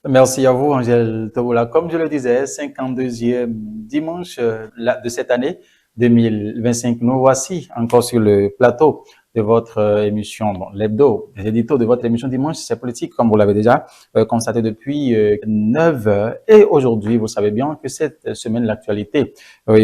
Merci à vous, Angèle Tobola. Comme je le disais, 52e dimanche de cette année 2025. Nous voici encore sur le plateau de votre émission, bon, l'hebdo, les éditos de votre émission Dimanche, c'est politique, comme vous l'avez déjà constaté depuis 9 heures. Et aujourd'hui, vous savez bien que cette semaine, l'actualité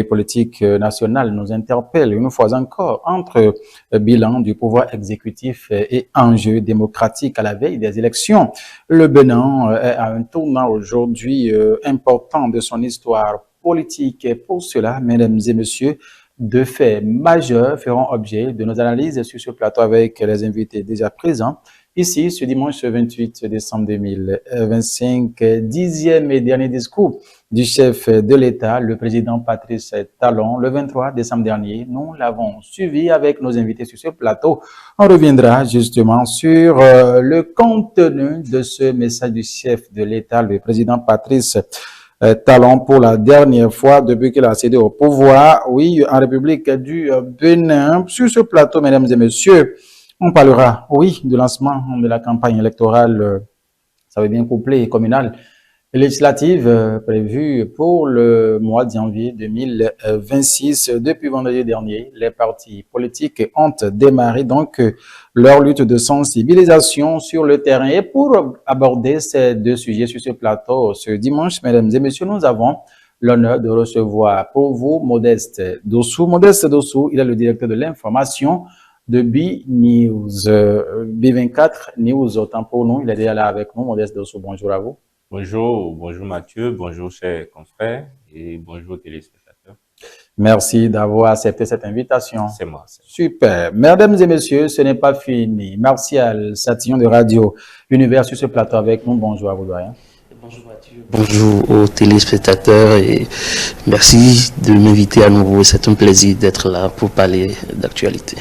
politique nationale nous interpelle une fois encore entre bilan du pouvoir exécutif et enjeux démocratiques à la veille des élections. Le Bénin est à un tournant aujourd'hui important de son histoire politique. Et pour cela, mesdames et messieurs, deux faits majeurs feront objet de nos analyses sur ce plateau avec les invités déjà présents. Ici, ce dimanche 28 décembre 2025, dixième et dernier discours du chef de l'État, le président Patrice Talon, le 23 décembre dernier. Nous l'avons suivi avec nos invités sur ce plateau. On reviendra justement sur le contenu de ce message du chef de l'État, le président Patrice Talon, pour la dernière fois depuis qu'il a accédé au pouvoir, oui, en République du Bénin. Sur ce plateau, mesdames et messieurs, on parlera, oui, du lancement de la campagne électorale, ça veut bien couplé, communale, législative prévue pour le mois de janvier 2026. Depuis vendredi dernier, les partis politiques ont démarré donc leur lutte de sensibilisation sur le terrain. Et pour aborder ces deux sujets sur ce plateau ce dimanche, mesdames et messieurs, nous avons l'honneur de recevoir pour vous Modeste Dossou. Modeste Dossou, il est le directeur de l'information de B-News, B24 News, autant pour nous. Il est déjà là avec nous. Modeste Dossou, bonjour à vous. Bonjour Mathieu, bonjour chers confrères et bonjour téléspectateurs. Merci d'avoir accepté cette invitation. C'est moi. Super. Mesdames et messieurs, ce n'est pas fini. Martial Satillon de Radio Univers sur ce plateau avec nous. Bonjour à vous, doyen. Bonjour Mathieu. Bonjour aux téléspectateurs et merci de m'inviter à nouveau. C'est un plaisir d'être là pour parler d'actualité.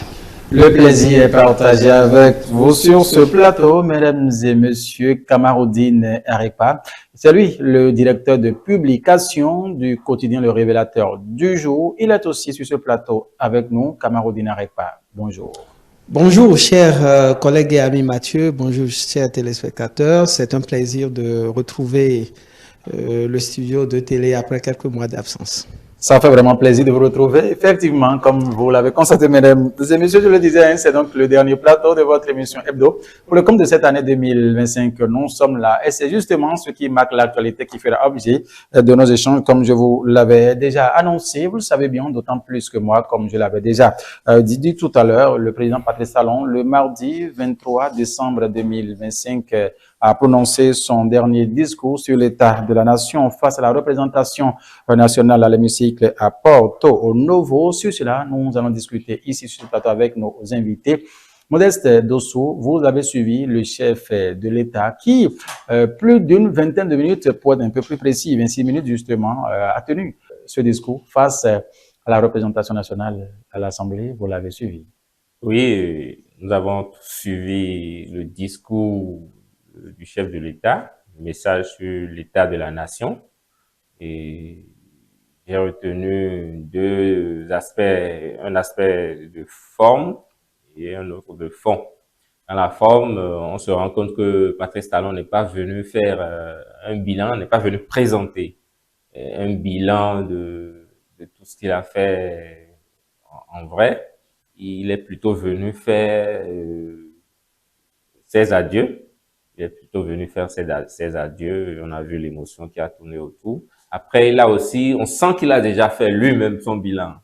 Le plaisir est partagé avec vous sur ce plateau, mesdames et messieurs. Kamaroudine Arepa, c'est lui, le directeur de publication du quotidien Le Révélateur du jour. Il est aussi sur ce plateau avec nous. Kamaroudine Arepa, bonjour. Bonjour, chers collègues et amis Mathieu. Bonjour, chers téléspectateurs. C'est un plaisir de retrouver le studio de télé après quelques mois d'absence. Ça fait vraiment plaisir de vous retrouver. Effectivement, comme vous l'avez constaté, mesdames et messieurs, je le disais, c'est donc le dernier plateau de votre émission Hebdo. Pour le compte de cette année 2025, nous sommes là. Et c'est justement ce qui marque l'actualité qui fera objet de nos échanges, comme je vous l'avais déjà annoncé. Vous le savez bien, d'autant plus que moi, comme je l'avais déjà dit tout à l'heure, le président Patrice Talon, le mardi 23 décembre 2025, a prononcé son dernier discours sur l'état de la nation face à la représentation nationale à l'hémicycle à Porto Novo. Sur cela, nous allons discuter ici sur le plateau avec nos invités. Modeste Dossou, vous avez suivi le chef de l'État qui, plus d'une vingtaine de minutes, pour être un peu plus précis, 26 minutes justement, a tenu ce discours face à la représentation nationale à l'Assemblée. Vous l'avez suivi. Oui, nous avons suivi le discours du chef de l'État, le message sur l'état de la nation. Et j'ai retenu deux aspects, un aspect de forme et un autre de fond. Dans la forme, on se rend compte que Patrice Talon n'est pas venu faire un bilan, n'est pas venu présenter un bilan de tout ce qu'il a fait en vrai. Il est plutôt venu faire ses adieux. Il est plutôt venu faire ses adieux. On a vu l'émotion qui a tourné autour. Après, il a aussi, on sent qu'il a déjà fait lui-même son bilan.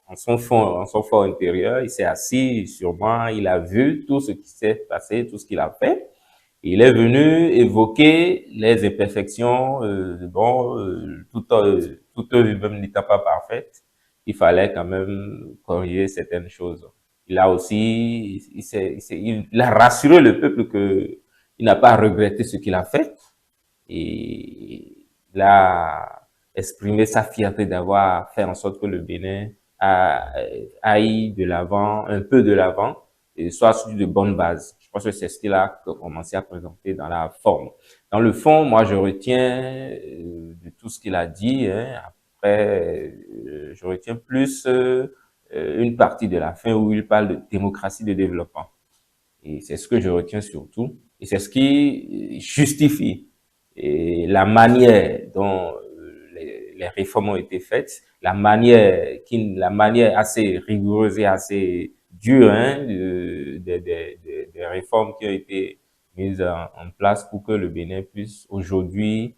En son fort intérieur, il s'est assis sur moi, il a vu tout ce qui s'est passé, tout ce qu'il a fait. Il est venu évoquer les imperfections, toute œuvre même n'étant pas parfaite, il fallait quand même corriger certaines choses. Il a aussi, il a rassuré le peuple que il n'a pas regretté ce qu'il a fait et il a exprimé sa fierté d'avoir fait en sorte que le Bénin aille de l'avant, un peu de l'avant et soit sur de bonnes bases. Je pense que c'est ce qu'il a commencé à présenter dans la forme. Dans le fond, moi, je retiens de tout ce qu'il a dit. Après, je retiens plus une partie de la fin où il parle de démocratie de développement. Et c'est ce que je retiens surtout. Et c'est ce qui justifie et la manière dont les réformes ont été faites, la manière assez rigoureuse et assez dure des réformes qui ont été mises en place pour que le Bénin puisse aujourd'hui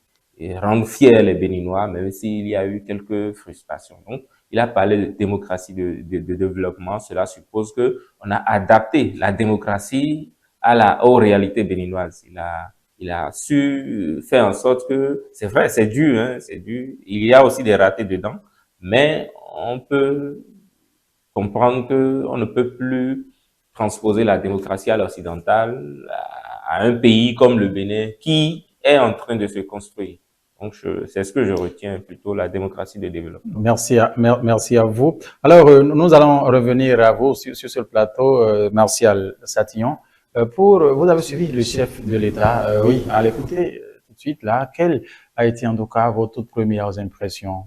rendre fiers les Béninois, même s'il y a eu quelques frustrations. Donc, il a parlé de démocratie de développement. Cela suppose que on a adapté la démocratie aux réalités béninoises. Il a su faire en sorte que, c'est vrai, c'est dur, c'est dur. Il y a aussi des ratés dedans, mais on peut comprendre que on ne peut plus transposer la démocratie à l'occidentale à un pays comme le Bénin qui est en train de se construire. Donc, c'est ce que je retiens plutôt, la démocratie de développement. Merci à vous. Alors, nous allons revenir à vous sur ce plateau, Martial Satillon. Vous avez suivi le chef de l'État, oui, à l'écouter tout de suite là. Quelles a été en tout cas vos toutes premières impressions?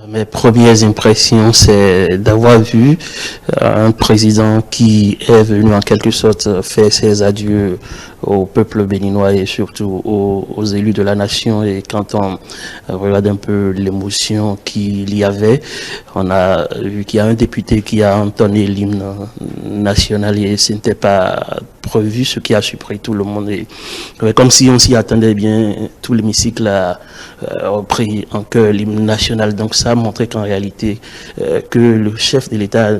Mes premières impressions, c'est d'avoir vu un président qui est venu en quelque sorte faire ses adieux au peuple béninois et surtout aux élus de la nation. Et quand on regarde un peu l'émotion qu'il y avait, on a vu qu'il y a un député qui a entonné l'hymne national et ce n'était pas prévu, ce qui a surpris tout le monde. Et comme si on s'y attendait bien, tout l'hémicycle a repris en chœur l'hymne national. Donc ça a montré qu'en réalité, que le chef de l'État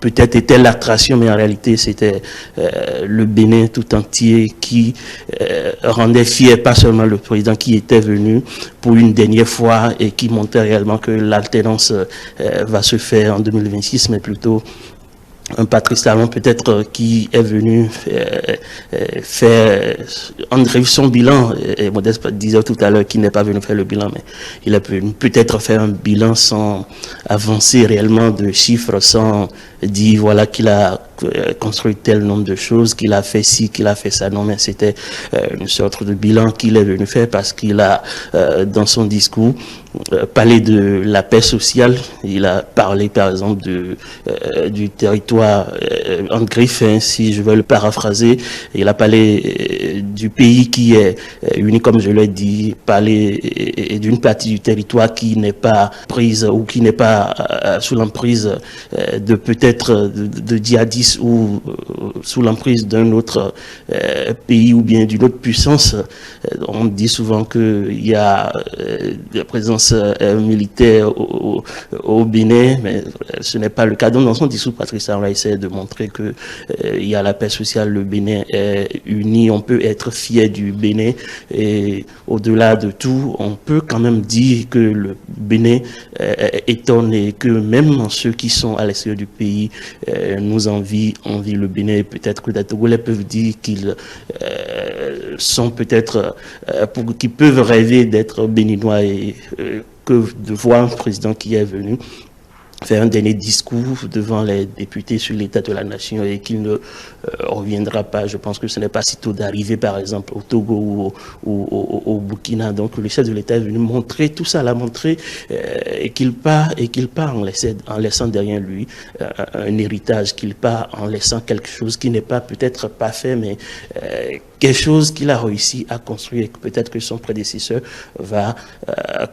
peut-être était l'attraction, mais en réalité c'était le Bénin tout entier qui rendait fier pas seulement le président qui était venu pour une dernière fois et qui montrait réellement que l'alternance va se faire en 2026, mais plutôt un Patrice Talon peut-être qui est venu faire son bilan. Et Modeste disait tout à l'heure qu'il n'est pas venu faire le bilan, mais il a venu peut-être faire un bilan sans avancer réellement de chiffres, sans dire voilà qu'il a construit tel nombre de choses, qu'il a fait ci, qu'il a fait ça. Non, mais c'était une sorte de bilan qu'il est venu faire parce qu'il a, dans son discours, parlé de la paix sociale. Il a parlé, par exemple, du territoire en griffe, hein, si je veux le paraphraser. Il a parlé du pays qui est uni, comme je l'ai dit, parler d'une partie du territoire qui n'est pas prise ou qui n'est pas sous l'emprise de peut-être de djihadistes ou sous l'emprise d'un autre pays ou bien d'une autre puissance. On dit souvent qu'il y a la présence militaire au Bénin, mais ce n'est pas le cas. Donc, dans son discours, Patrice Talon essaie de montrer que il y a la paix sociale, le Bénin est uni, on peut être fier du Bénin et au-delà de tout, on peut quand même dire que le Bénin étonne et que même ceux qui sont à l'extérieur du pays nous envient le Bénin. Peut-être que les Togolais peuvent dire qu'ils sont peut-être, qu'ils peuvent rêver d'être béninois et que de voir un président qui est venu faire un dernier discours devant les députés sur l'état de la nation et qu'il ne reviendra pas. Je pense que ce n'est pas si tôt d'arriver, par exemple, au Togo ou au Burkina. Donc, le chef de l'État est venu montrer tout ça, l'a montré, et qu'il part en laissant derrière lui un héritage, qu'il part en laissant quelque chose qui n'est pas peut-être pas fait, mais quelque chose qu'il a réussi à construire et que peut-être que son prédécesseur va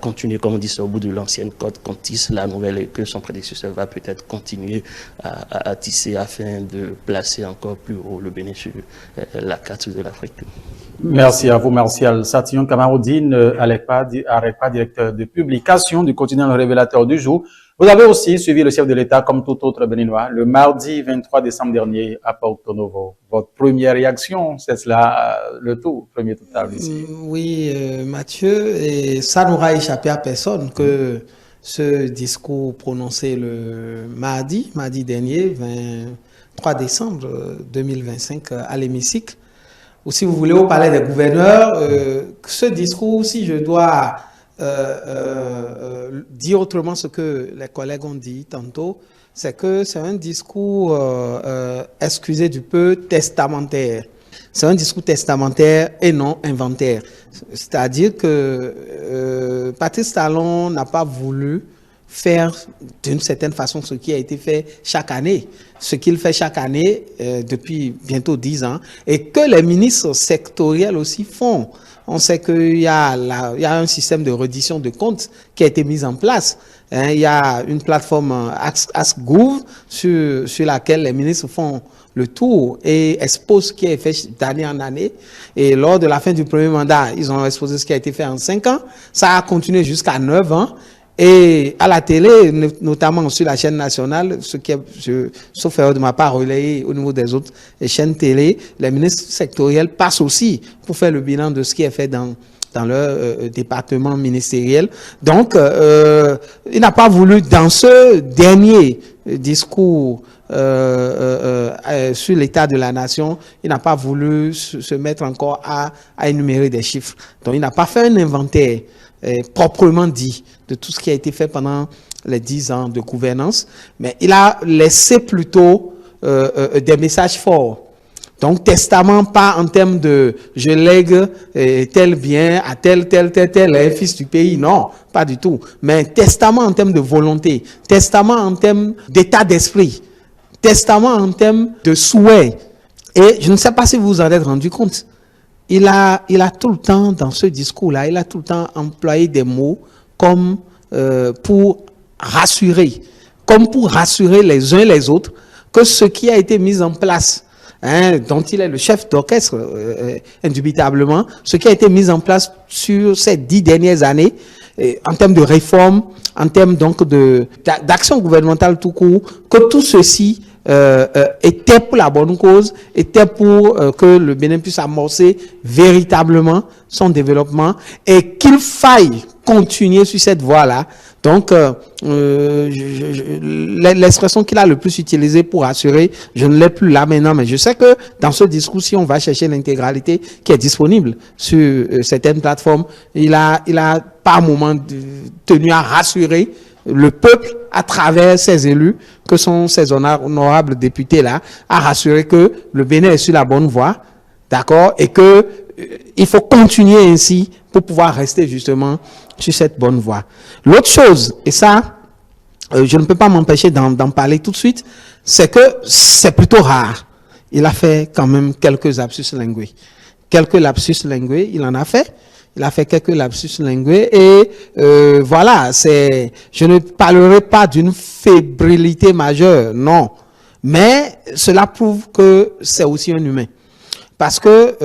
continuer, comme on dit, au bout de l'ancienne corde qu'on tisse la nouvelle et que son prédécesseur va peut-être continuer à tisser afin de placer encore plus haut le Bénin sur la carte de l'Afrique. Merci à vous, Martial Satillon. Kamaroudine Arekpa, directeur de publication du quotidien Le Révélateur du Jour. Vous avez aussi suivi le chef de l'État comme tout autre Béninois le mardi 23 décembre dernier à Porto Novo. Votre première réaction, c'est cela, le tout, premier total ici. Oui, Mathieu, et ça n'aura échappé à personne que ce discours prononcé le mardi dernier, 23 décembre 2025 à l'hémicycle, ou si vous voulez au palais des gouverneurs, ce discours, si je dois dire autrement ce que les collègues ont dit tantôt, c'est que c'est un discours, excusez du peu, testamentaire. C'est un discours testamentaire et non inventaire. C'est-à-dire que Patrice Talon n'a pas voulu faire d'une certaine façon ce qui a été fait chaque année, ce qu'il fait chaque année depuis bientôt 10 ans, et que les ministres sectoriels aussi font. On sait qu'il y a un système de reddition de comptes qui a été mis en place. Il y a une plateforme AskGouv sur laquelle les ministres font le tour et exposent ce qui est fait d'année en année. Et lors de la fin du premier mandat, ils ont exposé ce qui a été fait en 5 ans. Ça a continué jusqu'à 9 ans. Et à la télé, notamment sur la chaîne nationale, ce qui est, sauf erreur de ma part, relayé au niveau des autres chaînes télé, les ministres sectoriels passent aussi pour faire le bilan de ce qui est fait dans leur département ministériel. Donc, il n'a pas voulu, dans ce dernier discours sur l'état de la nation, il n'a pas voulu se mettre encore à énumérer des chiffres. Donc, il n'a pas fait un inventaire proprement dit de tout ce qui a été fait pendant les 10 ans de gouvernance, mais il a laissé plutôt des messages forts. Donc, testament, pas en termes de je lègue tel bien à tel fils du pays, non, pas du tout. Mais testament en termes de volonté, testament en termes d'état d'esprit, testament en termes de souhait. Et je ne sais pas si vous vous en êtes rendu compte. Il a tout le temps, dans ce discours-là, il a tout le temps employé des mots comme pour rassurer les uns les autres que ce qui a été mis en place, dont il est le chef d'orchestre, indubitablement, ce qui a été mis en place sur ces 10 dernières années, en termes de réforme, en termes donc d'action gouvernementale tout court, que tout ceci était pour la bonne cause, était pour que le Bénin puisse amorcer véritablement son développement et qu'il faille continuer sur cette voie-là. Donc, l'expression qu'il a le plus utilisée pour assurer, je ne l'ai plus là maintenant, mais je sais que dans ce discours, si on va chercher l'intégralité qui est disponible sur certaines plateformes, il a par moment tenu à rassurer le peuple à travers ses élus, que sont ces honorables députés-là, à rassurer que le Bénin est sur la bonne voie, d'accord, et que il faut continuer ainsi pour pouvoir rester justement sur cette bonne voie. L'autre chose, et ça, je ne peux pas m'empêcher d'en parler tout de suite, c'est que c'est plutôt rare. Il a fait quand même quelques lapsus lingués. Quelques lapsus lingués, il en a fait. Il a fait quelques lapsus lingués et voilà, je ne parlerai pas d'une fébrilité majeure, non. Mais cela prouve que c'est aussi un humain. Parce que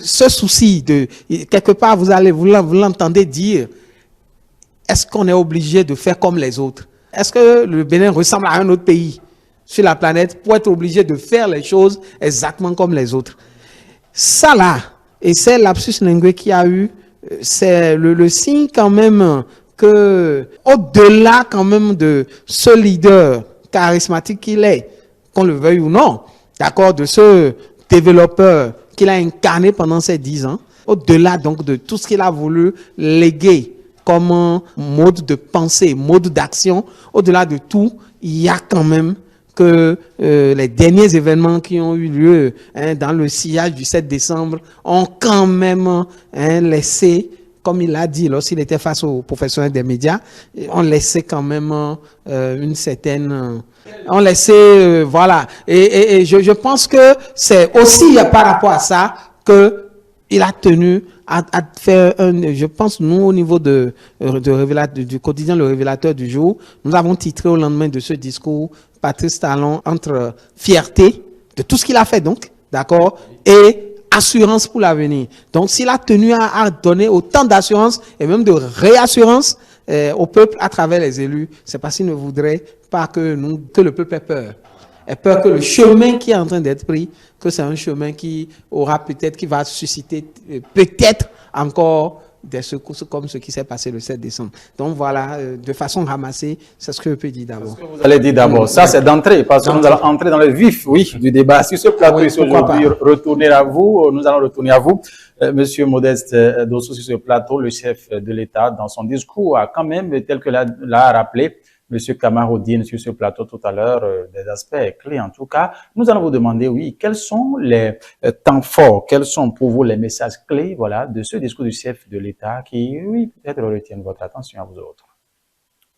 ce souci de, quelque part, vous l'entendez dire, est-ce qu'on est obligé de faire comme les autres? Est-ce que le Bénin ressemble à un autre pays sur la planète pour être obligé de faire les choses exactement comme les autres? Ça là, et c'est lapsus lingué qu'il y a eu, c'est le signe quand même que, au-delà quand même de ce leader charismatique qu'il est, qu'on le veuille ou non, d'accord, de ce développeur qu'il a incarné pendant ces 10 ans, au-delà donc de tout ce qu'il a voulu léguer comme mode de pensée, mode d'action, au-delà de tout, il y a quand même que les derniers événements qui ont eu lieu dans le sillage du 7 décembre ont quand même laissé, comme il l'a dit lorsqu'il était face aux professionnels des médias, ont laissé quand même une certaine... ont laissé, voilà. Et je pense que c'est aussi par rapport à ça que il a tenu à faire je pense, nous, au niveau du quotidien Le Révélateur du jour, nous avons titré au lendemain de ce discours Patrice Talon entre fierté de tout ce qu'il a fait donc, d'accord, et assurance pour l'avenir. Donc, s'il a tenu à donner autant d'assurance et même de réassurance au peuple à travers les élus, c'est parce qu'il ne voudrait pas que le peuple ait peur. Ait peur que le chemin qui est en train d'être pris, que c'est un chemin qui va susciter peut-être encore des secousses comme ce qui s'est passé le 7 décembre. Donc voilà, de façon ramassée, c'est ce que je peux dire d'abord. Ce que vous allez dire d'abord, ça c'est d'entrée, parce que nous allons entrer dans le vif, du débat. Sur ce plateau, ici aujourd'hui, nous allons retourner à vous. Monsieur Modeste Dosso, sur ce plateau, le chef de l'État, dans son discours, a quand même, tel que l'a rappelé Monsieur Kamarodine sur ce plateau tout à l'heure, des aspects clés en tout cas. Nous allons vous demander, quels sont les temps forts, quels sont pour vous les messages clés, de ce discours du chef de l'État qui, peut-être retiennent votre attention à vous autres.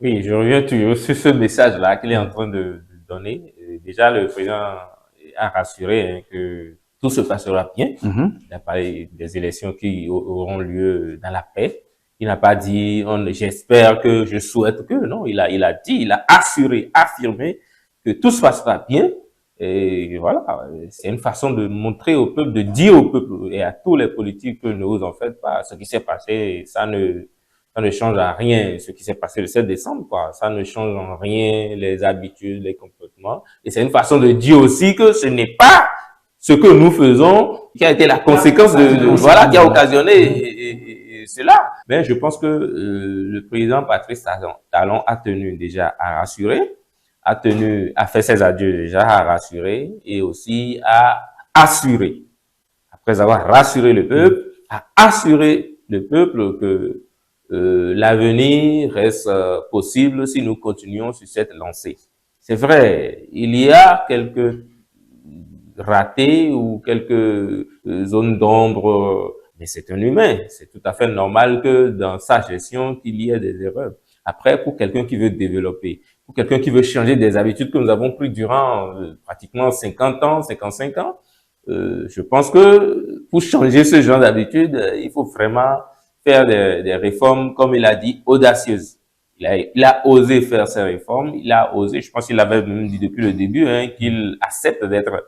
Oui, je reviens toujours sur ce message-là qu'il est en train de donner. Déjà, le président a rassuré hein, que tout se passera bien. Il a parlé des élections qui auront lieu dans la paix. Il n'a pas dit, j'espère que, je souhaite que, non, il a dit, il a assuré, affirmé que tout se passera bien. Et voilà, c'est une façon de montrer au peuple, de dire au peuple et à tous les politiques que ne vous en faites pas. Ce qui s'est passé, ça ne change à rien. Ce qui s'est passé le 7 décembre, quoi. Ça ne change en rien les habitudes, les comportements. Et c'est une façon de dire aussi que ce n'est pas ce que nous faisons qui a été la conséquence voilà, qui a occasionné cela. Mais je pense que le président Patrice Talon a tenu déjà à rassurer, a fait ses adieux déjà à rassurer et aussi à assurer. Après avoir rassuré le peuple, à assurer le peuple que l'avenir reste possible si nous continuons sur cette lancée. C'est vrai, il y a quelques ratés ou quelques zones d'ombre, mais c'est un humain. C'est tout à fait normal que dans sa gestion, qu'il y ait des erreurs. Après, pour quelqu'un qui veut développer, pour quelqu'un qui veut changer des habitudes que nous avons prises durant pratiquement 50 ans, 55 ans, je pense que pour changer ce genre d'habitude, il faut vraiment faire des réformes, comme il a dit, audacieuses. Il a osé faire ces réformes, il a osé, je pense qu'il avait même dit depuis le début, hein, qu'il accepte d'être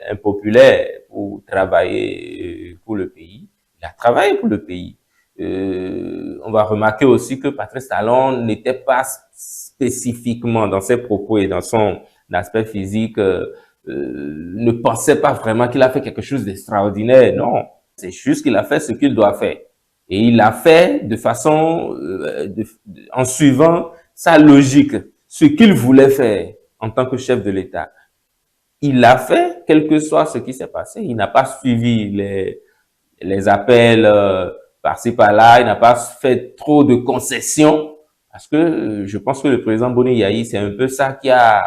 impopulaire pour travailler pour le pays. Il a travaillé pour le pays. On va remarquer aussi que Patrice Talon n'était pas spécifiquement dans ses propos et dans son aspect physique, ne pensait pas vraiment qu'il a fait quelque chose d'extraordinaire. Non, c'est juste qu'il a fait ce qu'il doit faire. Et il l'a fait de façon, en suivant sa logique, ce qu'il voulait faire en tant que chef de l'État. Il l'a fait, quel que soit ce qui s'est passé. Il n'a pas suivi les appels par-ci par-là. Il n'a pas fait trop de concessions. Parce que je pense que le président Boni Yayi, c'est un peu ça qui a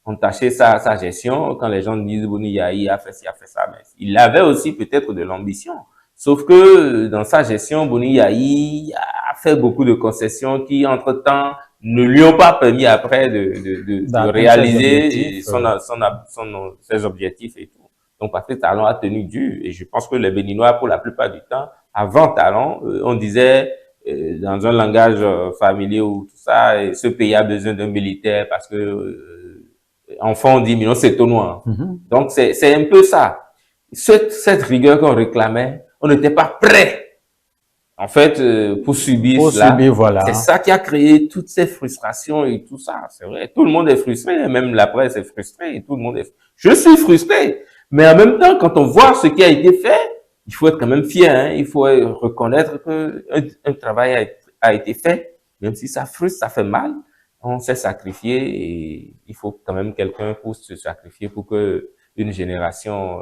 entaché sa gestion. Quand les gens disent Boni Yayi a fait ci, a fait ça, mais il avait aussi peut-être de l'ambition. Sauf que dans sa gestion, Boni Yayi a fait beaucoup de concessions qui, entre-temps, ne lui ont pas permis après de réaliser ses objectifs et tout. Donc, Patrice Talon a tenu dur. Et je pense que les Béninois, pour la plupart du temps, avant Talon, on disait dans un langage familier ou tout ça, ce pays a besoin d'un militaire parce que enfant on dit mais non c'est tout noir. Donc c'est un peu ça. Cette rigueur qu'on réclamait, on n'était pas prêt en fait pour subir cela. Voilà. C'est ça qui a créé toutes ces frustrations et tout ça. C'est vrai, tout le monde est frustré, même la presse est frustrée, et tout le monde est. Je suis frustré, mais en même temps, quand on voit ce qui a été fait, il faut être quand même fier. Hein? Il faut reconnaître que un travail a été fait, même si ça frustre, ça fait mal. On s'est sacrifié et il faut quand même quelqu'un pour se sacrifier pour que une génération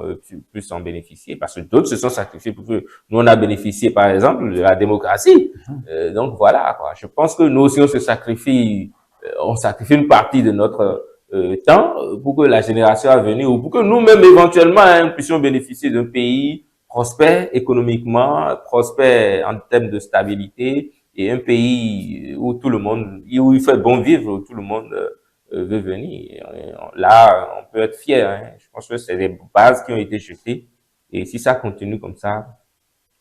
puisse en bénéficier, parce que d'autres se sont sacrifiés pour que nous on a bénéficié par exemple de la démocratie. Donc voilà quoi. Je pense que nous aussi on se sacrifie, on sacrifie une partie de notre temps pour que la génération à venir ou pour que nous-mêmes éventuellement hein, puissions bénéficier d'un pays prospère économiquement, prospère en termes de stabilité et un pays où tout le monde, où il fait bon vivre, où tout le monde veut venir. Là, on peut être fier. Hein. Je pense que c'est des bases qui ont été jetées. Et si ça continue comme ça,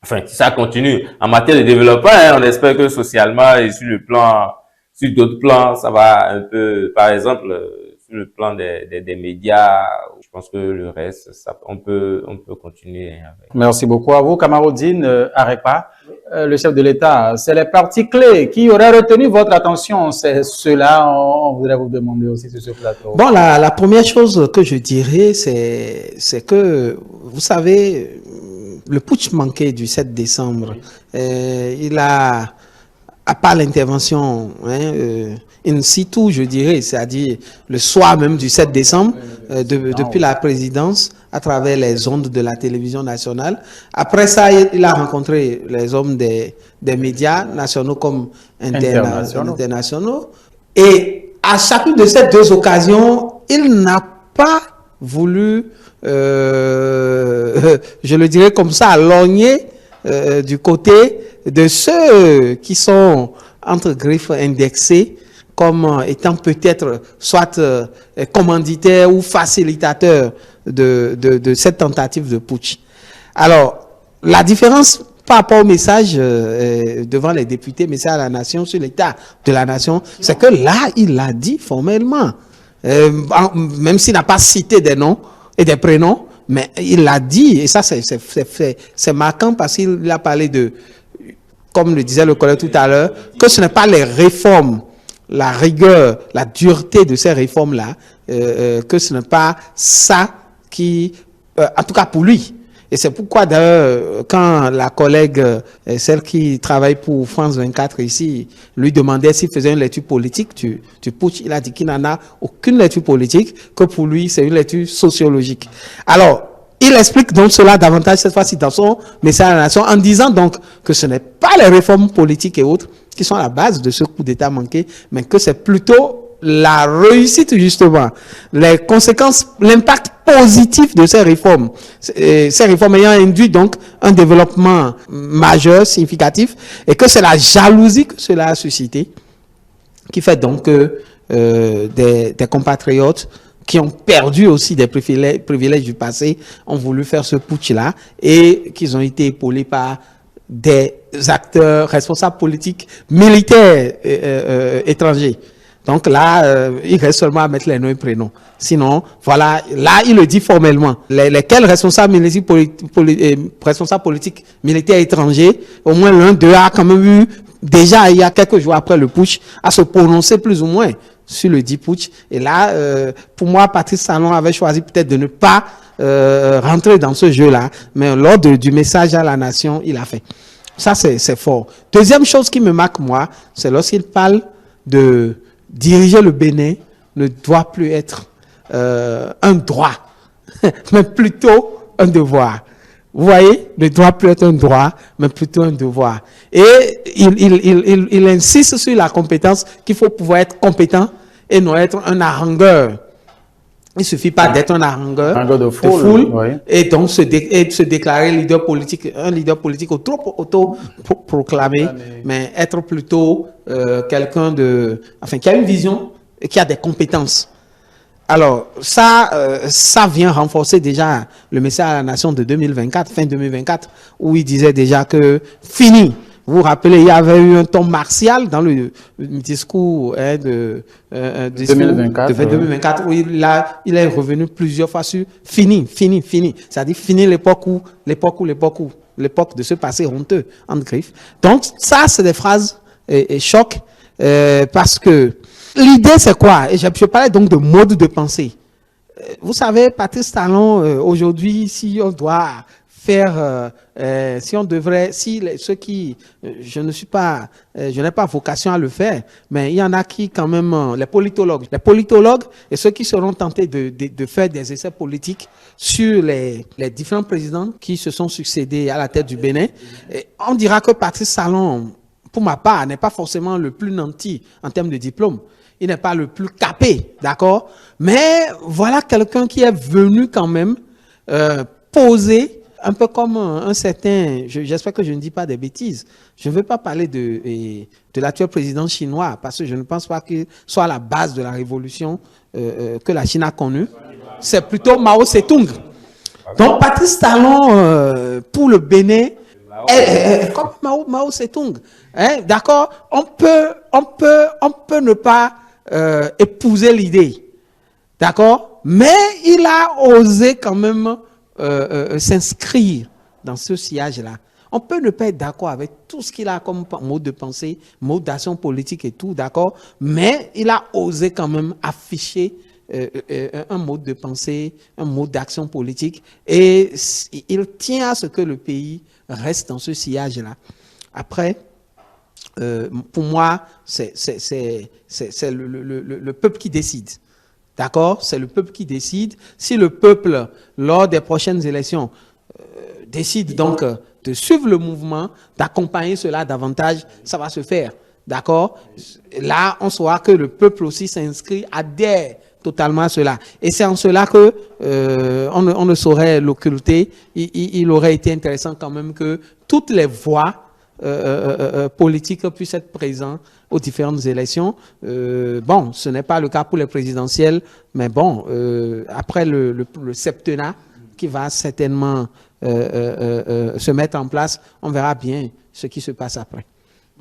enfin, si ça continue en matière de développement, hein, on espère que socialement et sur le plan, sur d'autres plans, ça va un peu, par exemple, sur le plan des médias, je pense que le reste, ça, on peut continuer avec. Merci beaucoup à vous, Kamaruddin Arepa, le chef de l'État. C'est les parties clés qui auraient retenu votre attention. C'est cela, on voudrait vous demander aussi sur ce plateau. Bon, la première chose que je dirais, c'est que, vous savez, le putsch manqué du 7 décembre, il a, à part l'intervention, in situ, je dirais, c'est-à-dire le soir même du 7 décembre, depuis la présidence, à travers les ondes de la télévision nationale. Après ça, il a rencontré les hommes des médias nationaux comme internationaux. Et à chacune de ces deux occasions, il n'a pas voulu, je le dirais comme ça, lorgner du côté de ceux qui sont entre griffes indexés comme étant peut-être soit commanditaire ou facilitateur de cette tentative de putsch. Alors, la différence par rapport au message devant les députés, message à la nation sur l'état de la nation, c'est que là, il l'a dit formellement. Même s'il n'a pas cité des noms et des prénoms, mais il l'a dit, et ça c'est marquant parce qu'il a parlé de, comme le disait le collègue tout à l'heure, que ce n'est pas les réformes, la rigueur, la dureté de ces réformes-là, que ce n'est pas ça qui, en tout cas pour lui. Et c'est pourquoi d'ailleurs, quand la collègue, celle qui travaille pour France 24 ici, lui demandait s'il faisait une lecture politique, tu putsch, il a dit qu'il n'en a aucune lecture politique, que pour lui c'est une lecture sociologique. Alors, il explique donc cela davantage cette fois-ci dans son message à la nation en disant donc que ce n'est pas les réformes politiques et autres qui sont à la base de ce coup d'État manqué, mais que c'est plutôt la réussite justement, les conséquences, l'impact positif de ces réformes ayant induit donc un développement majeur, significatif, et que c'est la jalousie que cela a suscité, qui fait donc que des compatriotes qui ont perdu aussi des privilèges du passé ont voulu faire ce putsch-là et qu'ils ont été épaulés par des acteurs responsables politiques, militaires étrangers. Donc là, il reste seulement à mettre les noms et prénoms. Sinon, voilà, là, il le dit formellement. Lesquels responsables politiques militaires étrangers, au moins l'un d'eux a quand même eu, déjà il y a quelques jours après le putsch, à se prononcer plus ou moins sur le dit putsch. Et là, pour moi, Patrice Talon avait choisi peut-être de ne pas rentrer dans ce jeu-là, mais lors du message à la nation, il a fait. Ça, c'est fort. Deuxième chose qui me marque, moi, c'est lorsqu'il parle de diriger le Bénin ne doit plus être un droit, mais plutôt un devoir. Vous voyez, ne doit plus être un droit, mais plutôt un devoir. Et il insiste sur la compétence, qu'il faut pouvoir être compétent et non être un harangueur. Il ne suffit pas d'être un harangueur de foule oui. Et donc se déclarer leader politique, un leader politique auto-proclamé, mais être plutôt quelqu'un qui a une vision et qui a des compétences. Alors, ça vient renforcer déjà le message à la nation de 2024, fin 2024, où il disait déjà que fini. Vous vous rappelez, il y avait eu un ton martial dans le discours de 2024 où il est revenu plusieurs fois sur fini. C'est-à-dire fini l'époque de ce passé honteux, entre griffes. Donc, ça, c'est des phrases et choc parce que l'idée, c'est quoi? Et je parlais donc de mode de pensée. Vous savez, Patrice Talon, aujourd'hui, si on doit faire, je n'ai pas vocation à le faire, mais il y en a qui quand même, les politologues et ceux qui seront tentés de faire des essais politiques sur les différents présidents qui se sont succédés à la tête du Bénin, et on dira que Patrice Talon, pour ma part, n'est pas forcément le plus nanti en termes de diplôme. Il n'est pas le plus capé, d'accord? Mais voilà quelqu'un qui est venu quand même poser, un peu comme un certain, j'espère que je ne dis pas des bêtises, je ne veux pas parler de l'actuel président chinois, parce que je ne pense pas qu'il soit à la base de la révolution que la Chine a connue. C'est plutôt Mao Tse-tung. Donc Patrice Talon, pour le Bénin, comme Mao Tse-tung. Hein, d'accord? On peut ne pas épouser l'idée. D'accord? Mais il a osé quand même s'inscrire dans ce sillage-là. On peut ne pas être d'accord avec tout ce qu'il a comme mode de pensée, mode d'action politique et tout, d'accord? Mais il a osé quand même afficher un mode de pensée, un mode d'action politique, et il tient à ce que le pays reste dans ce sillage-là. Après, pour moi, c'est le peuple qui décide. D'accord? C'est le peuple qui décide. Si le peuple, lors des prochaines élections, décide donc de suivre le mouvement, d'accompagner cela davantage, ça va se faire. D'accord? Là, on saura que le peuple aussi s'inscrit, adhère totalement à cela. Et c'est en cela que on ne saurait l'occulter. Il aurait été intéressant quand même que toutes les voix politiques puissent être présentes aux différentes élections. Bon, ce n'est pas le cas pour les présidentielles, mais bon, après le septennat qui va certainement se mettre en place, on verra bien ce qui se passe après.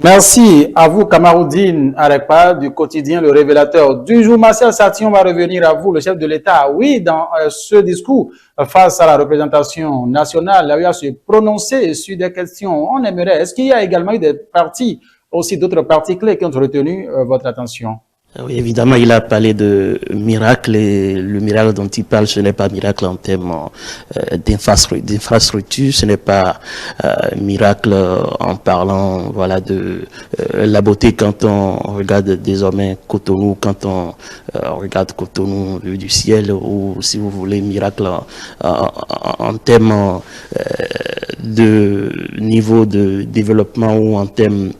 Merci à vous, Kamaroudine Arekpa, du quotidien Le Révélateur du jour. Martial Sati, on va revenir à vous, le chef de l'État. Oui, dans ce discours, face à la représentation nationale, il a se prononcer sur des questions. On aimerait, est-ce qu'il y a également eu des partis, aussi d'autres partis clés qui ont retenu votre attention? Oui, évidemment, il a parlé de miracle et le miracle dont il parle, ce n'est pas miracle en termes d'infrastructure, ce n'est pas miracle en parlant voilà de la beauté quand on regarde désormais Cotonou, quand on regarde Cotonou vue du ciel, ou si vous voulez miracle en termes de niveau de développement ou en termes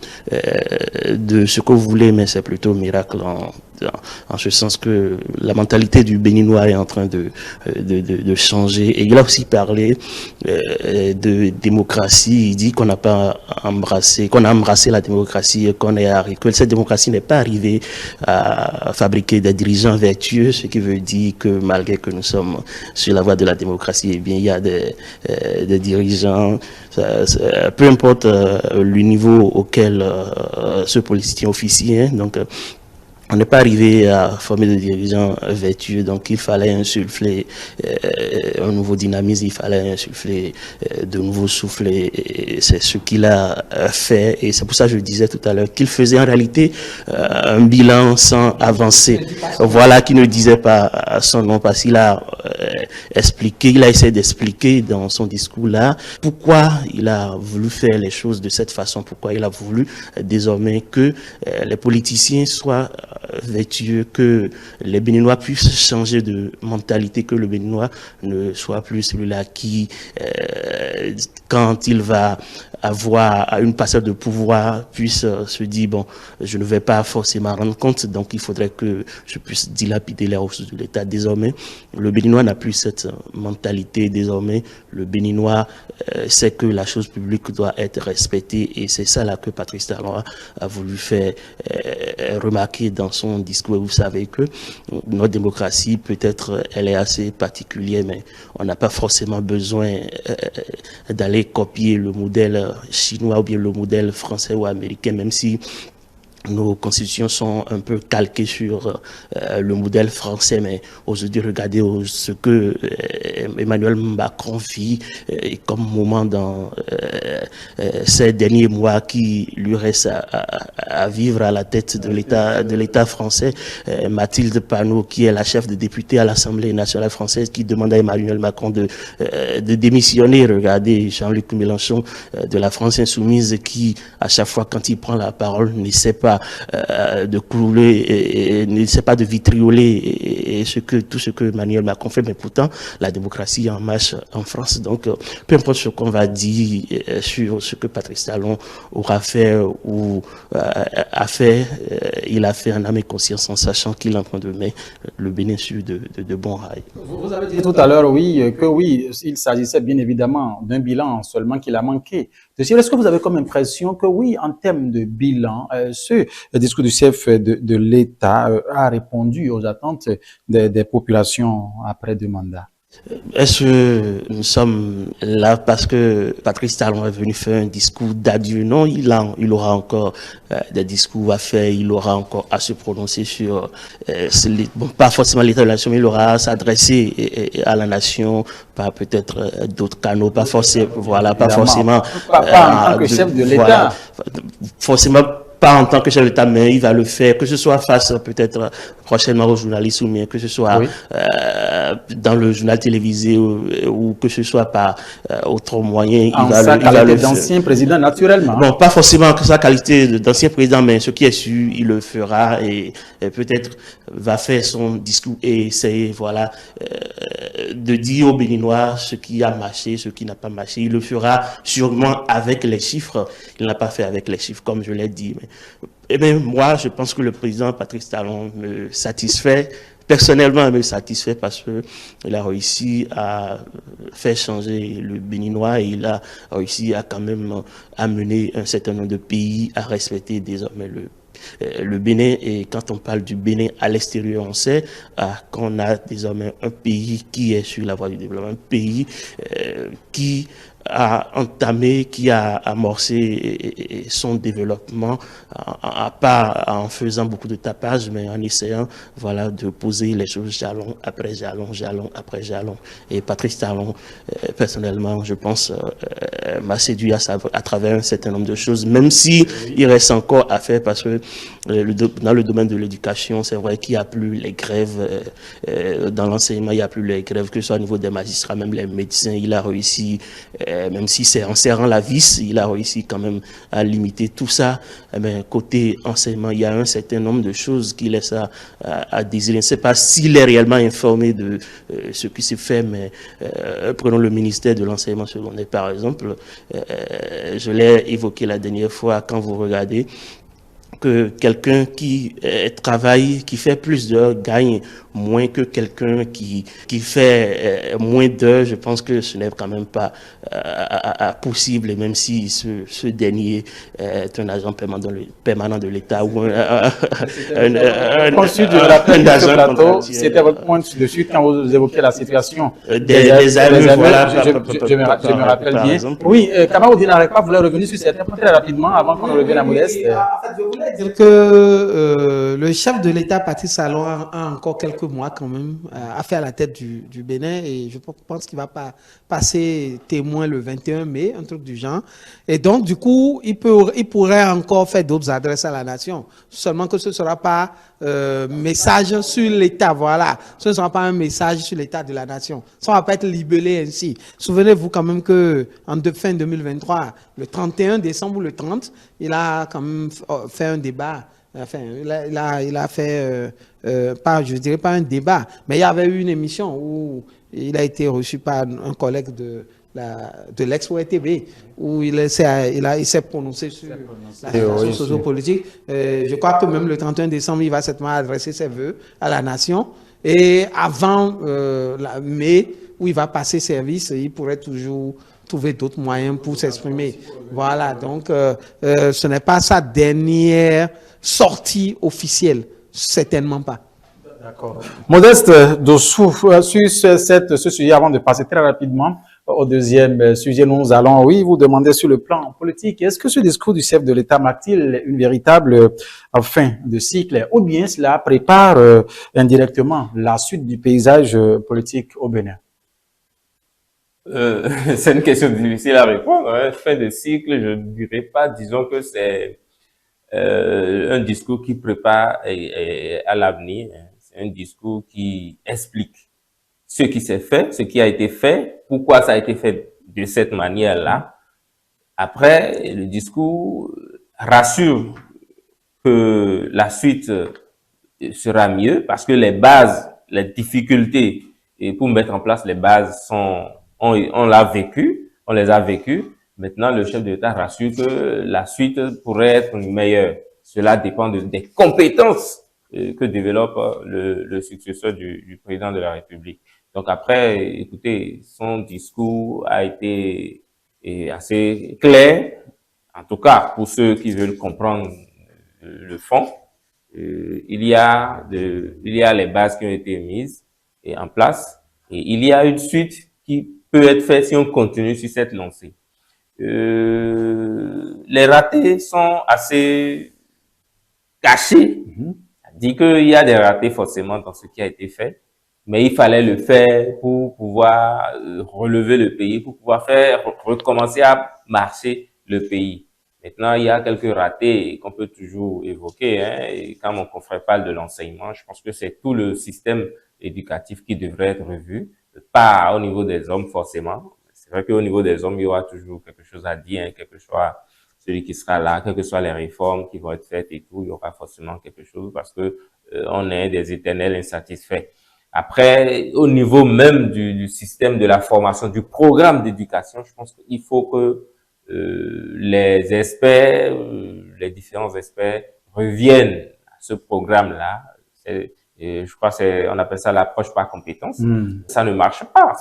de ce que vous voulez, mais c'est plutôt miracle en ce sens que la mentalité du Béninois est en train de changer. Et il a aussi parlé de démocratie. Il dit qu'on n'a pas embrassé, qu'on a embrassé la démocratie et que cette démocratie n'est pas arrivée à fabriquer des dirigeants vertueux, ce qui veut dire que malgré que nous sommes sur la voie de la démocratie, eh bien, il y a des dirigeants, peu importe le niveau auquel ce politicien officie, hein, donc on n'est pas arrivé à former des dirigeants vertueux, donc il fallait insuffler un nouveau dynamisme, il fallait insuffler de nouveaux souffles, et c'est ce qu'il a fait, et c'est pour ça que je disais tout à l'heure qu'il faisait en réalité un bilan sans avancer, voilà, qui ne disait pas son nom, parce qu'il a expliqué, il a essayé d'expliquer dans son discours là pourquoi il a voulu faire les choses de cette façon, pourquoi il a voulu désormais que les politiciens soient vertueux, que les Béninois puissent changer de mentalité, que le Béninois ne soit plus celui-là qui, quand il va avoir une passeur de pouvoir, puisse se dire, bon, je ne vais pas forcément rendre compte, donc il faudrait que je puisse dilapider les ressources de l'État. Désormais, le Béninois n'a plus cette mentalité. Désormais, le Béninois sait que la chose publique doit être respectée, et c'est ça là que Patrice Talon a voulu faire remarquer dans son discours. Vous savez que notre démocratie, peut-être, elle est assez particulière, mais on n'a pas forcément besoin d'aller copier le modèle chinois ou bien le modèle français ou américain, même si nos constitutions sont un peu calquées sur le modèle français, mais aujourd'hui, regardez ce que Emmanuel Macron vit comme moment dans ces derniers mois qui lui reste à vivre à la tête de l'État français. Mathilde Panot, qui est la chef de député à l'Assemblée nationale française, qui demande à Emmanuel Macron de démissionner. Regardez Jean-Luc Mélenchon de la France Insoumise, qui, à chaque fois quand il prend la parole, n'essaie pas de clouer et n'essaie pas de vitrioler tout ce que Emmanuel Macron fait, mais pourtant la démocratie en marche en France. Donc peu importe ce qu'on va dire sur ce que Patrice Talon aura fait ou a fait, il a fait en âme et conscience, en sachant qu'il est en train de mettre le Bénin sur de bons rails. Vous avez dit tout à l'heure, oui, que oui, il s'agissait bien évidemment d'un bilan seulement qu'il a manqué. Est-ce que vous avez comme impression que oui, en termes de bilan, ce discours du chef de l'État a répondu aux attentes des populations après 2 mandats? Est-ce que nous sommes là parce que Patrice Talon est venu faire un discours d'adieu? Non, il aura encore des discours à faire, il aura encore à se prononcer sur, bon, pas forcément l'État de la nation, mais il aura à s'adresser à la nation par peut-être d'autres canaux, pas forcément, voilà, pas forcément. Pas en tant que chef de l'État. Voilà, forcément. Pas en tant que chef de l'État, mais il va le faire, que ce soit face peut-être prochainement aux journalistes, ou bien que ce soit oui, dans le journal télévisé, ou que ce soit par autre moyen. En sa qualité d'ancien président, naturellement. Bon, pas forcément que sa qualité d'ancien président, mais ce qui est sûr, il le fera, et peut-être va faire son discours et essayer, voilà, de dire aux Béninois ce qui a marché, ce qui n'a pas marché. Il le fera sûrement avec les chiffres. Il n'a pas fait avec les chiffres, comme je l'ai dit. Eh bien, moi, je pense que le président Patrice Talon me satisfait. Personnellement, il me satisfait parce qu'il a réussi à faire changer le Béninois, et il a réussi à quand même amener un certain nombre de pays à respecter désormais le le Bénin, et quand on parle du Bénin à l'extérieur, on sait qu'on a désormais un pays qui est sur la voie du développement, un pays qui a entamé, qui a amorcé son développement, pas en faisant beaucoup de tapage, mais en essayant, voilà, de poser les choses jalon après jalon, jalon après jalon. Et Patrice Talon, personnellement, je pense, m'a séduit à travers un certain nombre de choses, même si il reste encore à faire, parce que dans le domaine de l'éducation, c'est vrai qu'il n'y a plus les grèves, dans l'enseignement, il n'y a plus les grèves, que ce soit au niveau des magistrats, même les médecins, il a réussi, même si c'est en serrant la vis, il a réussi quand même à limiter tout ça. Mais côté enseignement, il y a un certain nombre de choses qui laissent à désirer. Je ne sais pas s'il est réellement informé de ce qui s'est fait, mais prenons le ministère de l'enseignement secondaire par exemple. Je l'ai évoqué la dernière fois, quand vous regardez que quelqu'un qui travaille, qui fait plus d'heures, gagne moins que quelqu'un qui fait moins d'heures. Je pense que ce n'est quand même pas possible, et même si ce dernier est un agent permanent de l'État ou un agent. C'était votre point de suite quand vous évoquiez la situation des AME, voilà. Je me rappelle bien. Exemple. Oui, Kamau Dinarekpa voulait revenir sur certains points très rapidement avant qu'on revienne à Modeste. En fait, je voulais dire que le chef de l'État, Patrice Talon, a encore quelques mois quand même, a fait à la tête du Bénin, et je pense qu'il va pas passer témoin le 21 mai, un truc du genre. Et donc, du coup, il pourrait encore faire d'autres adresses à la nation. Seulement que ce ne sera pas message sur l'État, voilà. Ce ne sera pas un message sur l'État de la nation. Ça ne va pas être libellé ainsi. Souvenez-vous quand même que en fin 2023, le 31 décembre ou le 30, il a quand même fait un débat. Enfin, il a fait, je dirais pas un débat, mais il y avait eu une émission où il a été reçu par un collègue de l'ex-ORTB, où il s'est prononcé sur la situation sociopolitique. Je crois que même le 31 décembre, il va certainement adresser ses vœux à la nation. Et avant mai, où il va passer service, il pourrait toujours trouver d'autres moyens pour s'exprimer. Voilà, donc ce n'est pas sa dernière sortie officielle, certainement pas. D'accord. Modeste Dossou, sur ce sujet, avant de passer très rapidement au deuxième sujet, nous allons, vous demander sur le plan politique, est-ce que ce discours du chef de l'État marque-t-il une véritable fin de cycle, ou bien cela prépare indirectement la suite du paysage politique au Bénin? C'est une question difficile à répondre. Hein. Fin de cycle, je ne dirais pas. Disons que c'est un discours qui prépare à l'avenir. C'est un discours qui explique ce qui s'est fait, ce qui a été fait, pourquoi ça a été fait de cette manière-là. Après, le discours rassure que la suite sera mieux, parce que les bases, les difficultés pour mettre en place les bases on les a vécues. Maintenant, le chef de l'État rassure que la suite pourrait être meilleure. Cela dépend des compétences que développe le successeur du président de la République. Donc après, écoutez, son discours a été assez clair, en tout cas pour ceux qui veulent comprendre le fond. Il y a les bases qui ont été mises en place, et il y a une suite qui peut être faite si on continue sur cette lancée. Les ratés sont assez cachés. Ça dit qu'il y a des ratés forcément dans ce qui a été fait, mais il fallait le faire pour pouvoir relever le pays, pour pouvoir recommencer à marcher le pays. Maintenant, il y a quelques ratés qu'on peut toujours évoquer. Et quand mon confrère parle de l'enseignement, je pense que c'est tout le système éducatif qui devrait être revu, pas au niveau des hommes forcément. C'est vrai qu'au niveau des hommes, il y aura toujours quelque chose à dire, quel que soit celui qui sera là, quelles que soient les réformes qui vont être faites et tout, il y aura forcément quelque chose, parce que on est des éternels insatisfaits. Après, au niveau même du système de la formation, du programme d'éducation, je pense qu'il faut que les experts, les différents experts reviennent à ce programme-là. Je crois on appelle ça l'approche par compétence. Ça ne marche pas.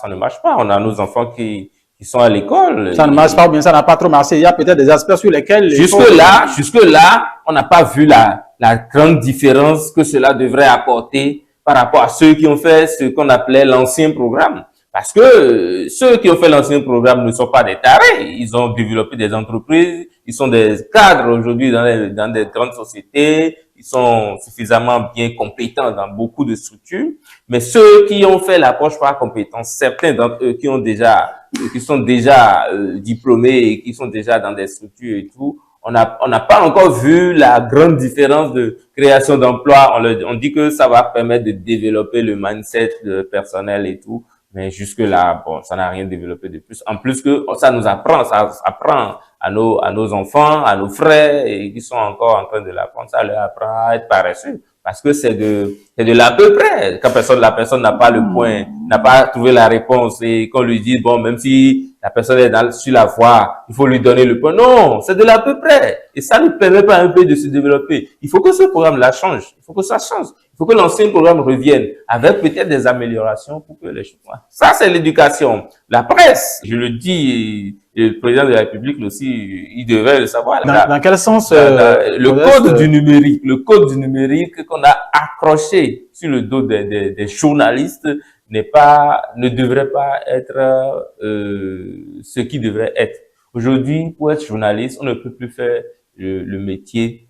On a nos enfants qui qui sont à l'école. Ça ne marche pas ou bien ça n'a pas trop marché. Il y a peut-être des aspects sur lesquels... Jusque-là, on n'a pas vu la grande différence que cela devrait apporter par rapport à ceux qui ont fait ce qu'on appelait l'ancien programme. Parce que ceux qui ont fait l'ancien programme ne sont pas des tarés. Ils ont développé des entreprises. Ils sont des cadres aujourd'hui dans des grandes sociétés. Ils sont suffisamment bien compétents dans beaucoup de structures. Mais ceux qui ont fait l'approche par compétence, certains d'entre eux qui sont déjà diplômés et qui sont déjà dans des structures et tout, on n'a pas encore vu la grande différence de création d'emplois. On dit que ça va permettre de développer le mindset personnel et tout. Mais jusque-là, bon, ça n'a rien développé de plus. En plus que ça apprend à nos enfants, à nos frères, et qui sont encore en train de l'apprendre, ça leur apprend à être paresseux. Parce que c'est de l'à peu près. Quand la personne n'a pas le point, n'a pas trouvé la réponse, et qu'on lui dit, bon, même si la personne est sur la voie, il faut lui donner le point. Non, c'est de l'à peu près. Et ça ne permet pas un peu de se développer. Il faut que ce programme-là change. Il faut que ça change. Il faut que l'ancien programme revienne avec peut-être des améliorations pour que les choses... Ça, c'est l'éducation. La presse, je le dis, et le président de la République aussi, il devrait le savoir. Dans quel sens le code du numérique qu'on a accroché sur le dos des journalistes ne devrait pas être ce qui devrait être. Aujourd'hui, pour être journaliste, on ne peut plus faire le métier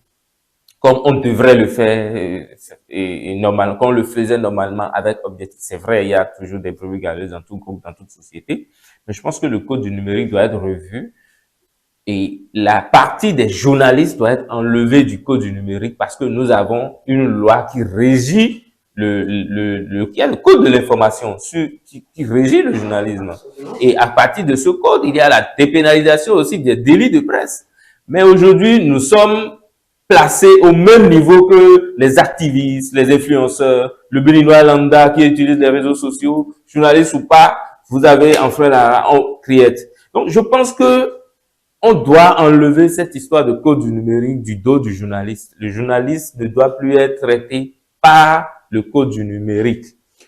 comme on devrait le faire et normalement, comme on le faisait normalement avec objectif. C'est vrai, il y a toujours des brebis galeuses dans tout groupe, dans toute société, mais je pense que le code du numérique doit être revu et la partie des journalistes doit être enlevée du code du numérique parce que nous avons une loi qui régit il y a le code de l'information qui régit le journalisme. Et à partir de ce code, il y a la dépénalisation aussi des délits de presse. Mais aujourd'hui, nous sommes placés au même niveau que les activistes, les influenceurs, le béninois lambda qui utilise les réseaux sociaux, journaliste ou pas, vous avez enfin on criette. Donc, je pense que on doit enlever cette histoire de code du numérique du dos du journaliste. Le journaliste ne doit plus être traité par le code du numérique.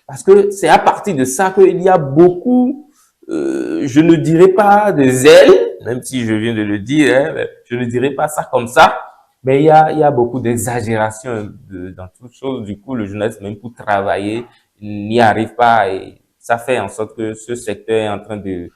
Parce que c'est à partir de ça qu'il y a beaucoup, je ne dirais pas de zèle, même si je viens de le dire, hein, je ne dirais pas ça comme ça, mais il y a beaucoup d'exagération dans toutes choses. Du coup, le journaliste, même pour travailler, n'y arrive pas et ça fait en sorte que ce secteur est en train de